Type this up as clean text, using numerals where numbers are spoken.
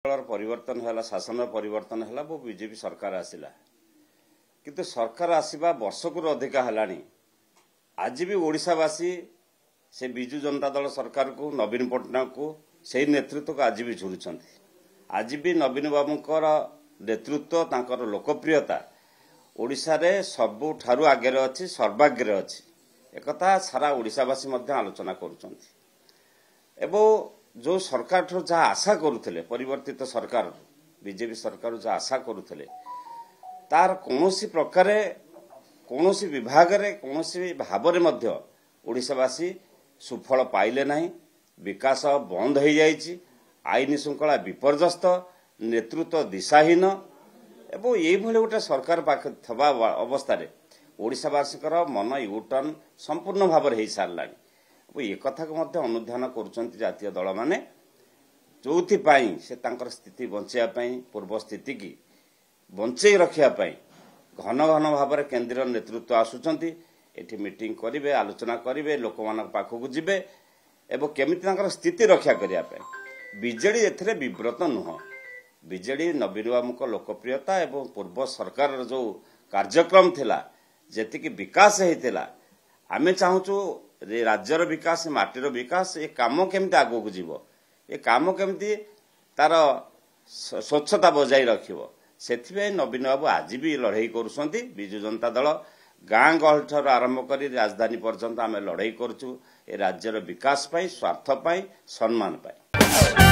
परिवर्तन है शासन परिवर्तन है वो बीजेपी सरकार आसला किंतु सरकार आसवा वर्ष को अधिक है आज भी ओडिशावासी से बिजु जनता दल सरकार को नवीन पट्टनायक को से नेतृत्व को आज भी झुरुंट आज भी नवीन बाबूंकर नेतृत्व तांकर लोकप्रियता ओडिशा रे सबुठारु आगे अच्छी सर्वाग्रे अच्छी एक सारा ओडिशावासी आलोचना करुछंती एवं जो सरकार जहाँ आशा करुले परिवर्तित सरकार बीजेपी सरकार जहाँ आशा करुले तार कौनसी प्रकार कौनसी विभाग रे कौनसी भाव में ओडिशावासी सुफल पाइले नहीं विकास बंद हो जाइए आईन श्रृंखला विपर्यस्त नेतृत्व दिशाहीन एवं ये गोटे सरकार पाखे थबा अवस्था ओडिशावासी मन यूटर्न संपूर्ण भाव में हो सारा ये कथा को अनुधान कर दल माने जो से स्थिति बचाई पूर्व स्थिति की बंचे रखापी घन घन भाव में केंद्रीय नेतृत्व आसुंच एठी मीटिंग करेंगे आलोचना करेंगे लोक मान पाखक जीवे एवं केमी स्थिति रक्षा करने बीजेडी एथिरे विव्रत नुह बीजेडी नवीन बाबू लोकप्रियता एवं पूर्व सरकार जो कार्यक्रम थिला जेतिकी विकास होता आमे चाहूँ राज्यर विकास माटीर विकास ये काम केमती आगो को जीव ये काम केमती तार स्वच्छता बजाई रखिबो सेथिबे नवीन बाबू आज भी लड़ाई करुछंती बिजु जनता दल गाँ गहल ठार आरंभ कर राजधानी पर्यंत आमे लड़ाई करूँ ए राज्यर विकास पाई स्वार्थ पाई सम्मान पाई।